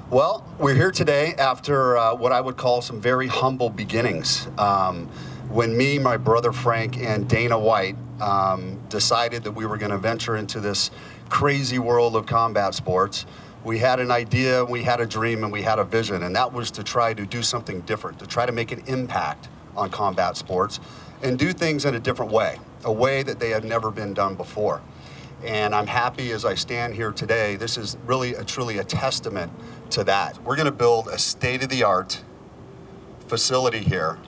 Well, we're here today after what I would call some very humble beginnings. When me, my brother Frank, and Dana White decided that we were going to venture into this crazy world of combat sports, we had an idea, we had a dream, and we had a vision, and that was to try to do something different, to try to make an impact on combat sports and do things in a different way, a way that they had never been done before. And I'm happy as I stand here today, this is really truly a testament to that. We're going to build a state-of-the-art facility here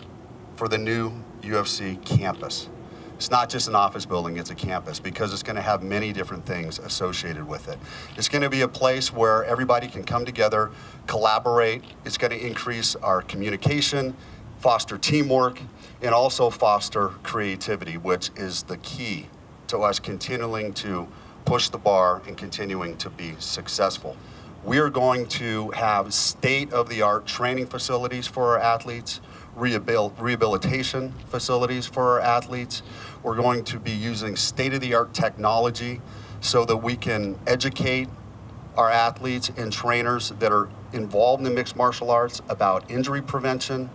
for the new UFC campus. It's not just an office building, it's a campus, because it's going to have many different things associated with it. It's going to be a place where everybody can come together, collaborate. It's going to increase our communication, foster teamwork, and also foster creativity, which is the key to us continuing to push the bar and continuing to be successful. We are going to have state-of-the-art training facilities for our athletes, rehabilitation facilities for our athletes. We're going to be using state-of-the-art technology so that we can educate our athletes and trainers that are involved in the mixed martial arts about injury prevention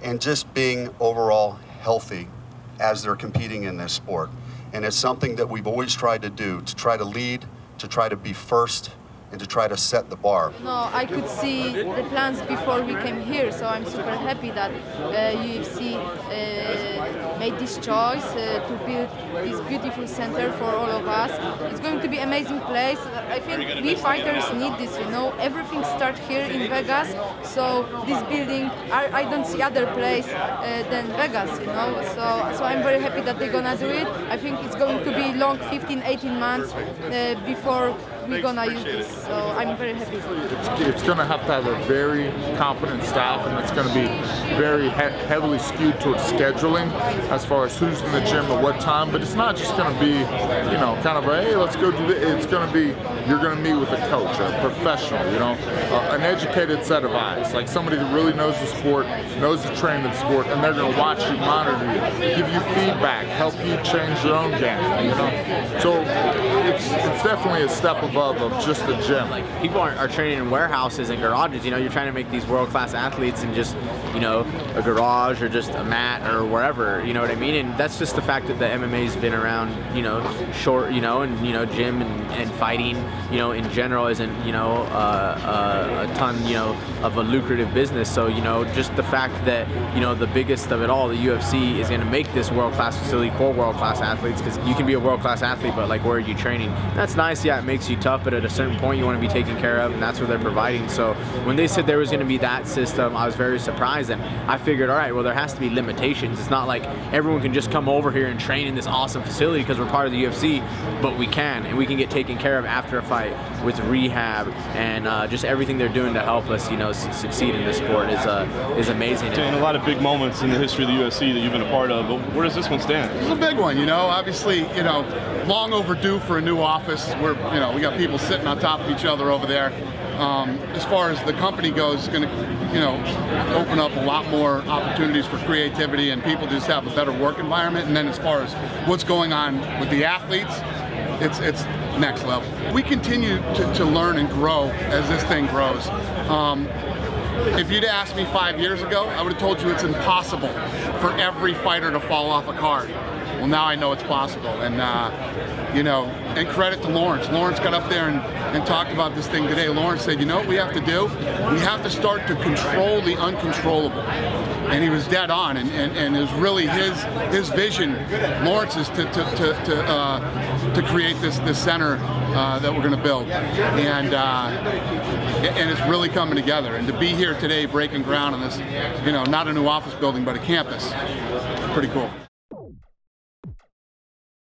and just being overall healthy as they're competing in this sport. And it's something that we've always tried to do, to try to lead, to try to be first, and to try to set the bar. No, I could see the plans before we came here, so I'm super happy that UFC made this choice to build this beautiful center for all of us. It's going to be an amazing place. I think we fighters need this, you know. Everything starts here in Vegas, so this building, I don't see other place than Vegas, you know. So I'm very happy that they're gonna do it. I think it's going to be long, 15, 18 months before we're gonna use this, so I'm very happy. It's gonna have to have a very competent staff, and it's gonna be very heavily skewed towards scheduling as far as who's in the gym at what time. But it's not just gonna be, you know, kind of a, hey, let's go do this. It's gonna be, you're gonna meet with a coach, a professional, you know, an educated set of eyes, like somebody that really knows the sport, knows the training of the sport, and they're gonna watch you, monitor you, give you feedback, help you change your own game, you know. So it's definitely a step above of just the gym. Like, people are training in warehouses and garages, you know. You're trying to make these world-class athletes in just, you know, a garage or just a mat or wherever, you know what I mean? And that's just the fact that the MMA's been around, you know, short, you know, and, you know, gym and fighting, you know, in general isn't, you know, a ton, you know, of a lucrative business. So, you know, just the fact that, you know, the biggest of it all, the UFC, is going to make this world-class facility for world-class athletes, because you can be a world-class athlete, but, like, where are you training? That's nice, yeah, it makes you tough, but at a certain point you want to be taken care of, and that's what they're providing. So when they said there was going to be that system, I was very surprised, and I figured, all right, well, there has to be limitations. It's not like everyone can just come over here and train in this awesome facility because we're part of the UFC, but we can, and we can get taken care of after a fight with rehab, and just everything they're doing to help us, you know, succeed in this sport is amazing. And a lot of big moments in the history of the UFC that you've been a part of, but where does this one stand? It's a big one, you know. Obviously, you know, long overdue for a new office. You know, we got people sitting on top of each other over there. As far as the company goes, it's going to, you know, open up a lot more opportunities for creativity, and people just have a better work environment. And then as far as what's going on with the athletes, it's next level. We continue to learn and grow as this thing grows. If you'd asked me 5 years ago, I would have told you it's impossible for every fighter to fall off a card. Well, now I know it's possible, and you know, and credit to Lawrence. Lawrence got up there and talked about this thing today. Lawrence said, you know what we have to do? We have to start to control the uncontrollable. And he was dead on, and it was really his vision, Lawrence's, to create this center that we're going to build, and it's really coming together. And to be here today, breaking ground on this, you know, not a new office building, but a campus, pretty cool.